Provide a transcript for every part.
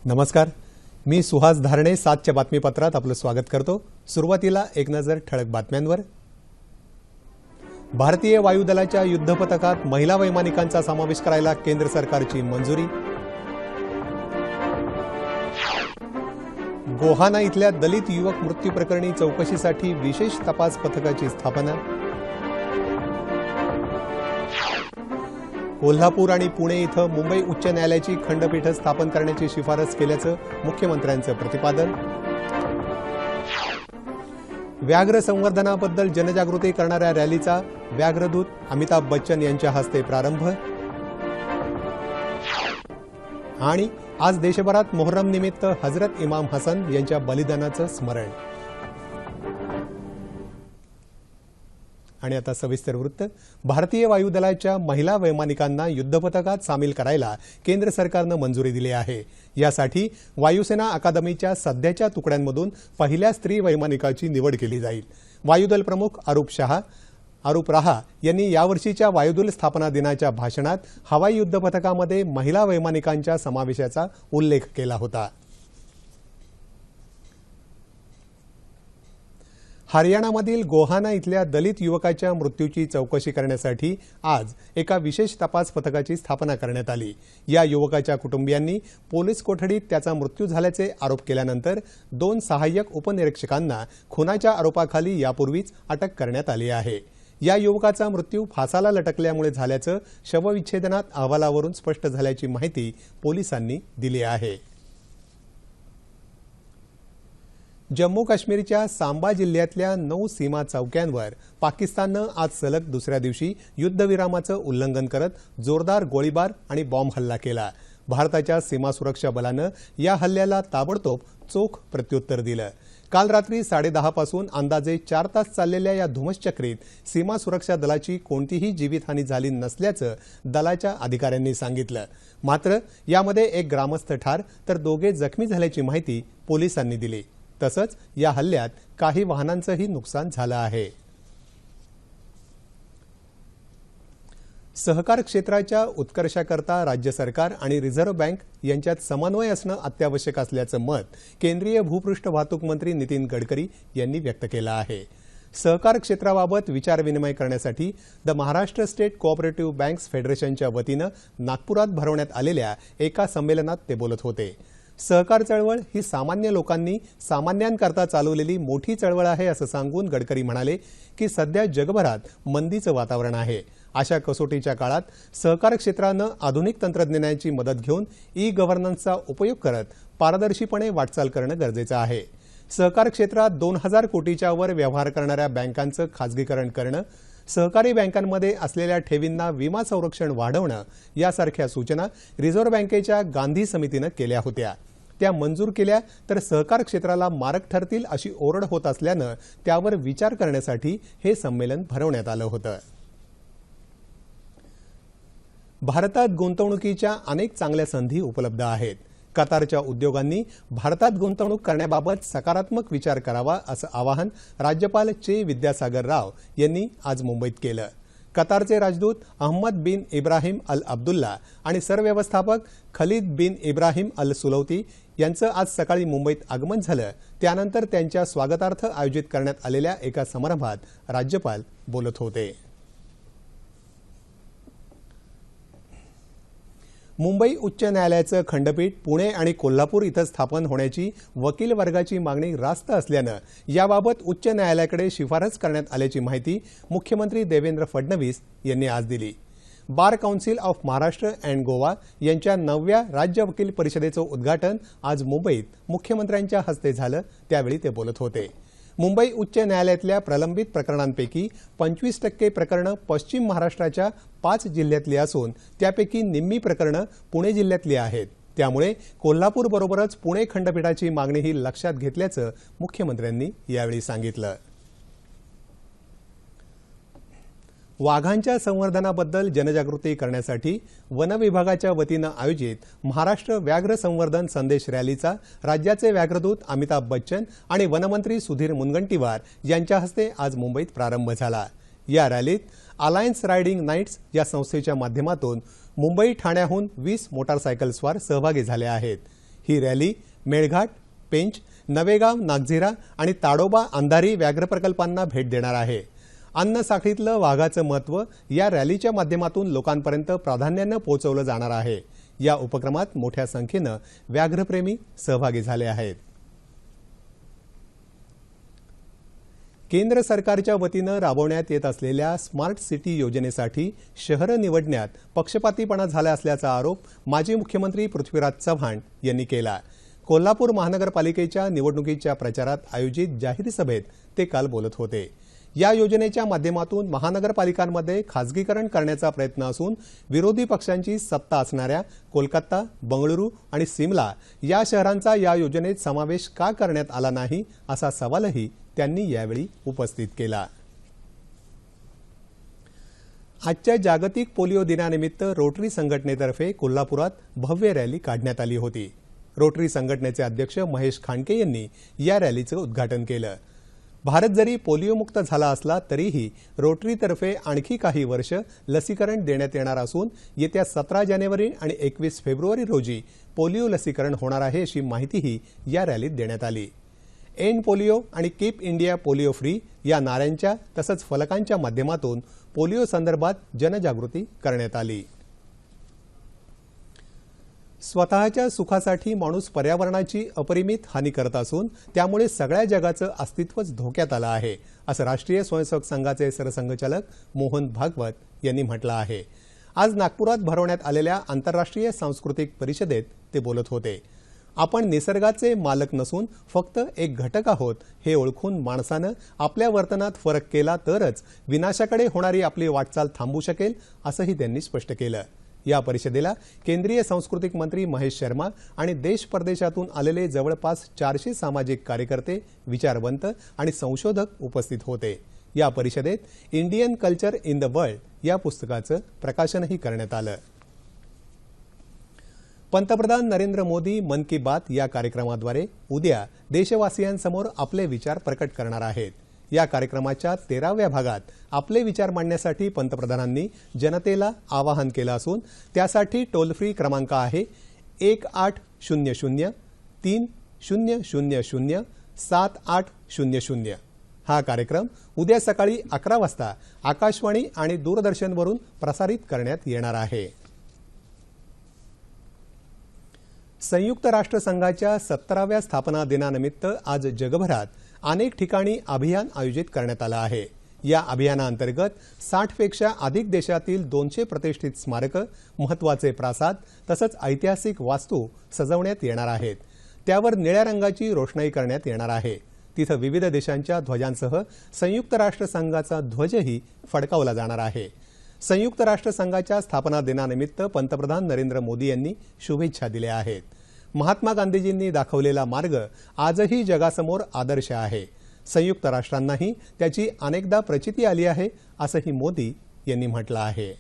नमस्कार, मी सुहास धारणे 7च्या बातमीपत्रात आपलं स्वागत करतो। सुरुवातीला एक नजर ठळक बातम्यांवर। भारतीय वायुदलाच्या युद्धपथकात महिला वैमानिकांचा समावेश करायला केंद्र सरकारची मंजुरी। गोहाना इथल्या दलित युवक मृत्यू प्रकरणी चौकशीसाठी विशेष तपास पथकाची स्थापना। कोल्हापूर आणि पुणे इथं मुंबई उच्च न्यायालयाची खंडपीठ स्थापन करण्याची शिफारस केल्याचं मुख्यमंत्र्यांचं प्रतिपादन। व्याघ्र संवर्धनाबद्दल जनजागृती करणाऱ्या रॅलीचा व्याघ्रदूत अमिताभ बच्चन यांच्या हस्ते प्रारंभ। आणि आज देशभरात मोहर्रम निमित्त हजरत इमाम हसन यांच्या बलिदानाचं स्मरण। आणि आता सविस्तर वृत्त। भारतीय वायुदलाच्या महिला वैमानिकांना युद्धपथकात सामील करायला केंद्र सरकारनं मंजुरी दिली आहे। यासाठी वायुसेना अकादमीच्या सध्याच्या तुकड्यांमधून पहिल्या स्त्री वैमानिकाची निवड केली जाईल। वायुदल प्रमुख अरूप राहा यांनी यावर्षीच्या वायुदल स्थापना दिनाच्या भाषणात हवाई युद्धपथकामध्ये महिला वैमानिकांच्या समावेशाचा उल्लेख केला होता। हरियाणामधील गोहाना इथल्या दलित युवकाच्या मृत्यूची चौकशी करण्यासाठी आज एका विशेष तपास पथकाची स्थापना करण्यात आली। या युवकाच्या कुटुंबियांनी पोलीस कोठडीत त्याचा मृत्यू झाल्याचे आरोप केल्यानंतर 2 सहाय्यक उपनिरीक्षकांना खुनाच्या आरोपाखाली यापूर्वीच अटक करण्यात आली आहे। या युवकाचा मृत्यू फासाला लटकल्यामुळे झाल्याचं शवविच्छेदनात अहवालावरून स्पष्ट झाल्याची माहिती पोलिसांनी दिली आहे। जम्मू काश्मीरच्या सांबा जिल्ह्यातल्या 9 सीमा चौक्यांवर पाकिस्ताननं आज सलग दुसऱ्या दिवशी युद्धविरामाचं उल्लंघन करत जोरदार गोळीबार आणि बॉम्ब हल्ला केला। भारताच्या सीमा सुरक्षा बलानं या हल्ल्याला ताबडतोब चोख प्रत्युत्तर दिलं। काल रात्री 10:30 पासून अंदाजे 4 तास चाललेल्या या धुमश्चक्रीत सीमा सुरक्षा दलाची कोणतीही जीवितहानी झाली नसल्याचं दलाच्या अधिकाऱ्यांनी सांगितलं। मात्र यामध्ये एक ग्रामस्थ ठार तर 2 जखमी झाल्याची माहिती पोलिसांनी दिली। तसंच या हल्ल्यात काही वाहनांचंही नुकसान झालं आहे। सहकार क्षेत्राच्या उत्कर्षाकरता राज्य सरकार आणि रिझर्व्ह बँक यांच्यात समन्वय असणं अत्यावश्यक असल्याचं मत केंद्रीय भूपृष्ठ वाहतूक मंत्री नितीन गडकरी यांनी व्यक्त केलं आहे। सहकार क्षेत्राबाबत विचारविनिमय करण्यासाठी the Maharashtra state cooperative banks फेडरेशनच्या वतीनं नागपुरात भरवण्यात आलेल्या एका संमेलनात ते बोलत होते। सहकार चळवळ ही सामान्य लोकांनी सामान्यांकरता चालवलेली मोठी चळवळ आहे असं सांगून गडकरी म्हणाले की सध्या जगभरात मंदीचं वातावरण आहे। अशा कसोटीच्या काळात सहकार क्षेत्रानं आधुनिक तंत्रज्ञानाची मदत घेऊन ई-गव्हर्नन्सचा उपयोग करत पारदर्शीपणे वाटचाल करणं गरजेचं आहे। सहकार क्षेत्रात 2000 कोटीच्या वर व्यवहार करणाऱ्या बँकांचं खाजगीकरण करणं, सहकारी बँकांमध्ये असलेल्या ठेवींना विमा संरक्षण वाढवणं यासारख्या सूचना रिझर्व्ह बँकेच्या गांधी समितीनं केल्या होत्या। त्या मंजूर केल्या तर सहकार क्षेत्राला मारक ठरतील अशी ओरड होत असल्यानं त्यावर विचार करण्यासाठी हे संमेलन भरवण्यात आलं होतं। भारतात गुंतवणुकीच्या अनेक चांगल्या संधी उपलब्ध आहेत। कतारच्या उद्योगांनी भारतात गुंतवणूक करण्याबाबत सकारात्मक विचार करावा असं आवाहन राज्यपाल चे विद्यासागर राव यांनी आज मुंबईत केलं। कतारचे राजदूत अहमद बिन इब्राहिम अल अब्दुल्ला आणि सरव्यवस्थापक खलीद बिन इब्राहिम अल सुलौती यांचं आज सकाळी मुंबईत आगमन झालं। त्यानंतर त्यांच्या स्वागतार्थ आयोजित करण्यात आलेल्या एका समारंभात राज्यपाल बोलत होते। मुंबई उच्च न्यायालयाचं खंडपीठ पुणे आणि कोल्हापूर इथं स्थापन होण्याची वकील वर्गाची मागणी रास्त असल्यानं याबाबत उच्च न्यायालयाकडे शिफारस करण्यात आल्याची माहिती मुख्यमंत्री देवेंद्र फडणवीस यांनी आज दिली। Bar council of Maharashtra and Goa यांच्या 9व्या राज्य वकील परिषदेचं उद्घाटन आज मुंबईत मुख्यमंत्र्यांच्या हस्ते झालं, त्यावेळी ते बोलत होते। मुंबई उच्च न्यायालयातल्या प्रलंबित प्रकरणांपैकी 25% प्रकरणं पश्चिम महाराष्ट्राच्या 5 जिल्ह्यातली असून त्यापैकी निम्मी प्रकरणं पुणे जिल्ह्यातली आहेत। त्यामुळे कोल्हापूरबरोबरच पुणे खंडपीठाची मागणीही लक्षात घेतल्याचं मुख्यमंत्र्यांनी यावेळी सांगितलं। वाघांच्या संवर्धनाबद्दल जनजागृती करण्यासाठी वन विभागाच्या वतीनं आयोजित महाराष्ट्र व्याघ्र संवर्धन संदेश रॅलीचा राज्याचे व्याघ्रदूत अमिताभ बच्चन आणि वनमंत्री सुधीर मुनगंटीवार यांच्या हस्ते आज मुंबईत प्रारंभ झाला। या रॅलीत अलायन्स रायडिंग नाईट्स या संस्थेच्या माध्यमातून मुंबई ठाण्याहून 20 मोटारसायकल स्वार सहभागी झाले आहेत। ही रॅली मेळघाट, पेंच, नवेगाव, नागझिरा आणि ताडोबा अंधारी व्याघ्र प्रकल्पांना भेट देणार आहे. अन्न साखळीतलं वाघाचं महत्त्व या रॅलीच्या माध्यमातून लोकांपर्यंत प्राधान्यानं पोहोचवलं जाणार आहे. या उपक्रमात मोठ्या संख्येनं व्याघ्रप्रेमी सहभागी झाले आहेत. केंद्र सरकारच्या वतीनं राबवण्यात येत असलेल्या स्मार्ट सिटी योजनेसाठी शहरं निवडण्यात पक्षपातीपणा झाला असल्याचा आरोप माजी मुख्यमंत्री पृथ्वीराज चव्हाण यांनी केला. कोल्हापूर महानगरपालिकेच्या निवडणुकीच्या प्रचारात आयोजित जाहीर सभेत ते काल बोलत होते. या योजनेच्या माध्यमातून महानगरपालिकांमध्ये खासगीकरण करण्याचा प्रयत्न असून विरोधी पक्षांची सत्ता असणाऱ्या कोलकाता, बंगळुरू आणि सिमला या शहरांचा या योजनेत समावेश का करण्यात आला नाही असा सवालही त्यांनी यावेळी उपस्थित केला. आजच्या जागतिक पोलिओ दिनानिमित्त रोटरी संघटनेतर्फे कोल्हापुरात भव्य रॅली काढण्यात आली होती. रोटरी संघटनेचे अध्यक्ष महेश खांडके यांनी या रॅलीचं उद्घाटन केलं. भारत जरी पोलिओमुक्त झाला असला तरीही रोटरीतर्फे आणखी काही वर्ष लसीकरण देण्यात येणार असून येत्या 17 जानेवारी आणि 21 फेब्रुवारी रोजी पोलिओ लसीकरण होणार आहे अशी माहितीही या रॅलीत देण्यात आली. एंड पोलिओ आणि कीप इंडिया पोलिओ फ्री या नाऱ्यांच्या तसंच फलकांच्या माध्यमातून पोलिओ संदर्भात जनजागृती करण्यात आली. स्वतःच्या सुखासाठी माणूस पर्यावरणाची अपरिमित हानी करत असून त्यामुळे सगळ्या जगाचं अस्तित्वच धोक्यात आलं आहे असं राष्ट्रीय स्वयंसेवक संघाचे सरसंघचालक मोहन भागवत यांनी म्हटलं आहे. आज नागपुरात भरवण्यात आलेल्या आंतरराष्ट्रीय सांस्कृतिक परिषदेत ते बोलत होते. आपण निसर्गाचे मालक नसून फक्त एक घटक आहोत हे ओळखून माणसानं आपल्या वर्तनात फरक केला तरच विनाशाकडे होणारी आपली वाटचाल थांबू शकेल असंही त्यांनी स्पष्ट केलं. या परिषदेला केंद्रीय सांस्कृतिक मंत्री महेश शर्मा आणि देश परदेशातून आलेले जवळपास 400 सामाजिक कार्यकर्ते, विचारवंत आणि संशोधक उपस्थित होते. या परिषदेत Indian culture in the world या पुस्तकाचं प्रकाशनही करण्यात आलं. पंतप्रधान नरेंद्र मोदी मन की बात या कार्यक्रमाद्वारे उद्या देशवासियांसमोर आपले विचार प्रकट करणार आहेत. या कार्यक्रमाच्या 13व्या भागात आपले विचार मांडण्यासाठी पंतप्रधानांनी जनतेला आवाहन केलं असून त्यासाठी टोल फ्री क्रमांक आहे 1800-3000-7800. हा कार्यक्रम उद्या सकाळी 11 वाजता आकाशवाणी आणि दूरदर्शनवरून प्रसारित करण्यात येणार आहे. संयुक्त राष्ट्रसंघाच्या 17व्या स्थापना दिनानिमित्त आज जगभरात अनेक ठिकाणी अभियान आयोजित करण्यात आलं आहे. या अभियानाअंतर्गत 60पेक्षा अधिक देशातील 200 प्रतिष्ठित स्मारकं, महत्त्वाचे प्रासाद तसंच ऐतिहासिक वास्तू सजवण्यात येणार आहेत. त्यावर निळ्या रंगाची रोषणाई करण्यात येणार आहे. तिथं विविध देशांच्या ध्वजांसह संयुक्त राष्ट्रसंघाचा ध्वजही फडकावला जाणार आहे. संयुक्त राष्ट्रसंघाच्या स्थापना दिनानिमित्त पंतप्रधान नरेंद्र मोदी यांनी शुभेच्छा दिल्या आहेत. महात्मा गांधीजींनी दाखवलेला मार्ग आजही जगासमोर आदर्श आहे. संयुक्त राष्ट्रांनाही त्याची अनेकदा प्रचिती आली आहे असंही मोदी यांनी म्हटलं आहे.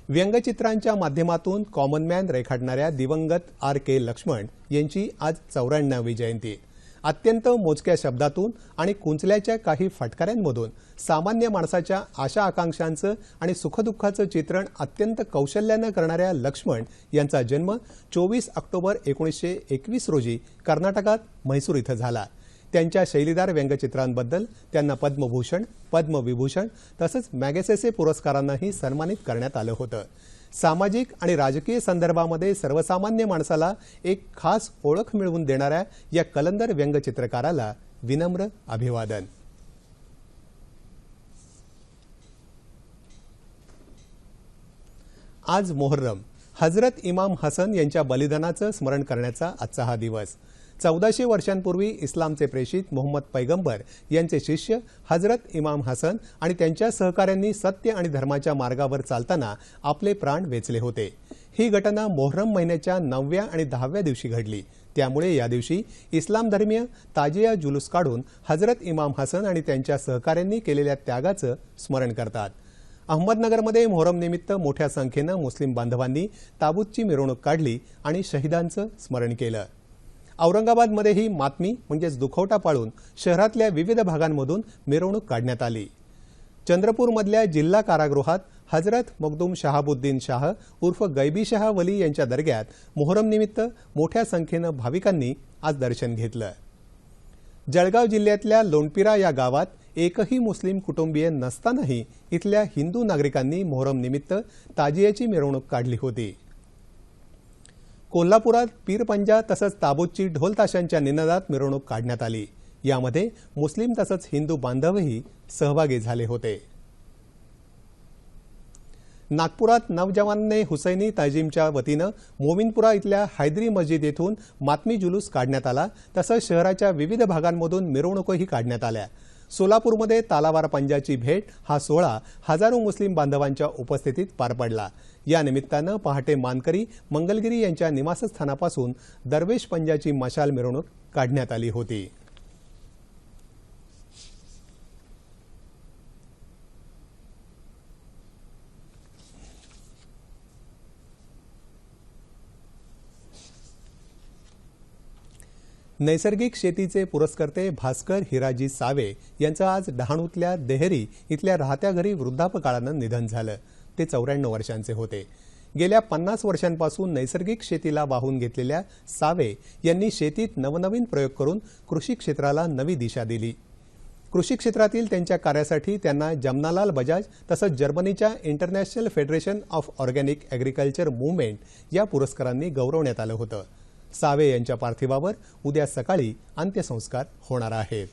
व्यंगचित्रांच्या माध्यमातून कॉमन मॅन रेखाटणाऱ्या दिवंगत R.K. लक्ष्मण यांची आज 94वी जयंती. अत्यंत मोजक्या शब्दातून आणि कुंचल्याच्या काही फटकाऱ्यांमधून सामान्य माणसाच्या आशा आकांक्षांचं आणि सुखदुःखाचं चित्रण अत्यंत कौशल्यानं करणाऱ्या लक्ष्मण यांचा जन्म 24 ऑक्टोबर 1921 रोजी कर्नाटकात म्हैसूर इथं झाला. त्यांच्या शैलीदार व्यंगचित्रांबद्दल त्यांना पद्मभूषण, पद्मविभूषण तसंच मॅगसेसे पुरस्कारांनाही सन्मानित करण्यात आलं होतं. सामाजिक आणि राजकीय संदर्भामध्ये सर्वसामान्य माणसाला एक खास ओळख मिळवून देणाऱ्या या कलंदर व्यंगचित्रकाराला विनम्र अभिवादन. आज मोहर्रम, हजरत इमाम हसन यांच्या बलिदानाचं स्मरण करण्याचा आजचा हा दिवस. 1400 वर्षांपूर्वी इस्लामचे प्रेषित मोहम्मद पैगंबर यांचे शिष्य हजरत इमाम हसन आणि त्यांच्या सहकाऱ्यांनी सत्य आणि धर्माच्या मार्गावर चालताना आपले प्राण वेचले होते. ही घटना मोहर्रम महिन्याच्या 9व्या आणि 10व्या दिवशी घडली. त्यामुळे या दिवशी इस्लाम धर्मीय ताजिया जुलूस काढून हजरत इमाम हसन आणि त्यांच्या सहकाऱ्यांनी केलेल्या त्यागाचं स्मरण करतात. अहमदनगरमध्ये मोहरम निमित्त मोठ्या संख्येनं मुस्लिम बांधवांनी ताबूतची मिरवणूक काढली आणि शहीदांचं स्मरण केलं. औरंगाबादमध्येही मातमी म्हणजेच दुखवटा पाळून शहरातल्या विविध भागांमधून मिरवणूक काढण्यात आली. चंद्रपूरमधल्या जिल्हा कारागृहात हजरत मखदूम शहाबुद्दीन शाह उर्फ गैबी शाह वली यांच्या दर्ग्यात मोहरम निमित्त मोठ्या संख्येनं भाविकांनी आज दर्शन घेतलं। जळगाव जिल्ह्यातल्या लोणपिरा या गावात एकही मुस्लिम कुटुंबीय नसतानाही इथल्या हिंदू नागरिकांनी मोहरम निमित्त ताजियाची मिरवणूक काढली होती। कोल्हापुरात पीरपंजा तसंच ताबूतची ढोल ताशांच्या निनादात मिरवणूक काढण्यात आली। यामध्ये मुस्लिम तसंच हिंदू बांधवही सहभागी झाले होते। नागपुरात नवजवानने हुसैनी ताजीमच्या वतीनं मोमिनपुरा इथल्या हैदरी मस्जिद येथून मातमी जुलूस काढण्यात आला। तसंच शहराच्या विविध भागांमधून मिरवणुकाही काढण्यात आल्या। सोलापूरमध्ये तालावार पंजाची भेट हा सोहळा हजारो मुस्लिम बांधवांच्या उपस्थितीत पार पडला। या निमित्तानं पहाटे मानकरी मंगलगिरी यांच्या निवासस्थानापासून दरवेश पंजाची मशाल मिरवणूक काढण्यात आली होती। नैसर्गिक शेतीचे पुरस्कर्ते भास्कर हिराजी सावे यांचं आज डहाणूतल्या देहरी इथल्या राहत्या घरी वृद्धापकाळानं निधन झालं। ते 94 वर्षांचे होते। गेल्या 50 वर्षांपासून नैसर्गिक शेतीला वाहून घेतलेल्या सावे यांनी शेतीत नवनवीन प्रयोग करून कृषी क्षेत्राला नवी दिशा दिली। कृषी क्षेत्रातील त्यांच्या कार्यासाठी त्यांना जमनालाल बजाज तसंच जर्मनीच्या international federation of organic agriculture movement या पुरस्कारांनी गौरवण्यात आलं होतं। सावे यांच्या पार्थिवावर उद्या सकाळी अंत्यसंस्कार होणार आहेत।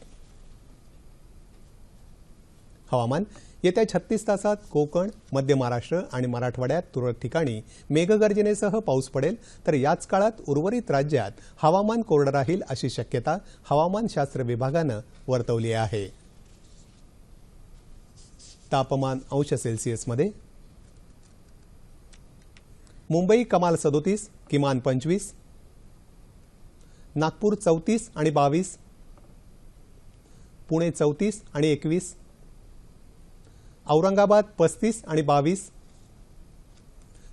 हवामान। येत्या 36 तासात कोकण, मध्य महाराष्ट्र आणि मराठवाड्यात तुरळक ठिकाणी मेघगर्जनेसह पाऊस पडेल, तर याच काळात उर्वरित राज्यात हवामान कोरडं राहील अशी शक्यता हवामानशास्त्र विभागानं वर्तवली आहे। तापमान अंश सेल्सिअसमध्ये मुंबई कमाल 37, किमान 25, नागपूर 34 आणि 22, पुणे 34 आणि 21, औरंगाबाद 35 आणि 22,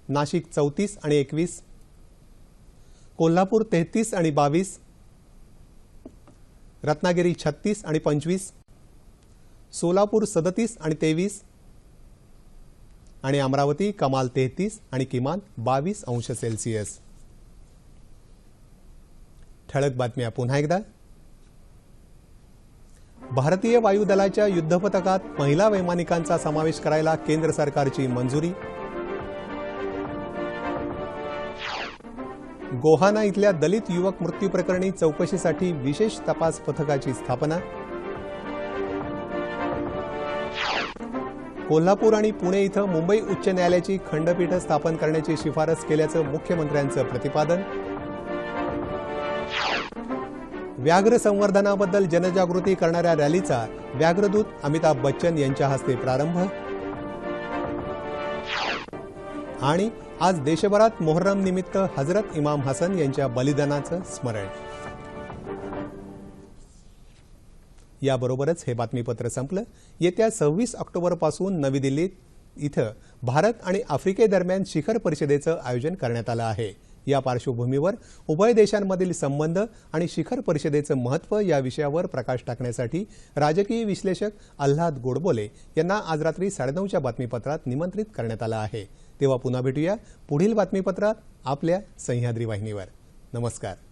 नाशिक 34 आणि 21, कोल्हापूर 33 आणि 22, रत्नागिरी 36 आणि 25, सोलापूर 37 आणि 23 आणि अमरावती कमाल 33 आणि किमान 22 अंश सेल्सिअस। ठळक बातम्या पुन्हा एकदा। भारतीय वायुदलाच्या युद्धपथकात महिला वैमानिकांचा समावेश करायला केंद्र सरकारची मंजुरी। गोहाना इथल्या दलित युवक मृत्यू प्रकरणी चौकशीसाठी विशेष तपास पथकाची स्थापना। कोल्हापूर आणि पुणे इथं मुंबई उच्च न्यायालयाची खंडपीठ स्थापन करण्याची शिफारस केल्याचं मुख्यमंत्र्यांचं प्रतिपादन। व्याघ्र संवर्धनाबद्दल जनजागृती करणाऱ्या रॅलीचा व्याघ्रदूत अमिताभ बच्चन यांच्या हस्ते प्रारंभ। आणि आज देशभरात मोहर्रम निमित्त हजरत इमाम हसन यांच्या बलिदानाचं स्मरण। याबरोबरच हे बातमीपत्र संपलं। येत्या 26 ऑक्टोबरपासून नवी दिल्लीत इथं भारत आणि आफ्रिकेदरम्यान शिखर परिषदेचं आयोजन करण्यात आलं आहे। या पार्श्वभूमीवर उभय देशांमधील संबंध आणि शिखर परिषदेचं महत्त्व या विषयावर प्रकाश टाकण्यासाठी राजकीय विश्लेषक आल्हाद गोडबोले यांना आज रात्री 9:30च्या बातमीपत्रात निमंत्रित करण्यात आलं आहे। तेव्हा पुन्हा भेटूया पुढील बातमीपत्रात आपल्या सह्याद्री वाहिनीवर। नमस्कार।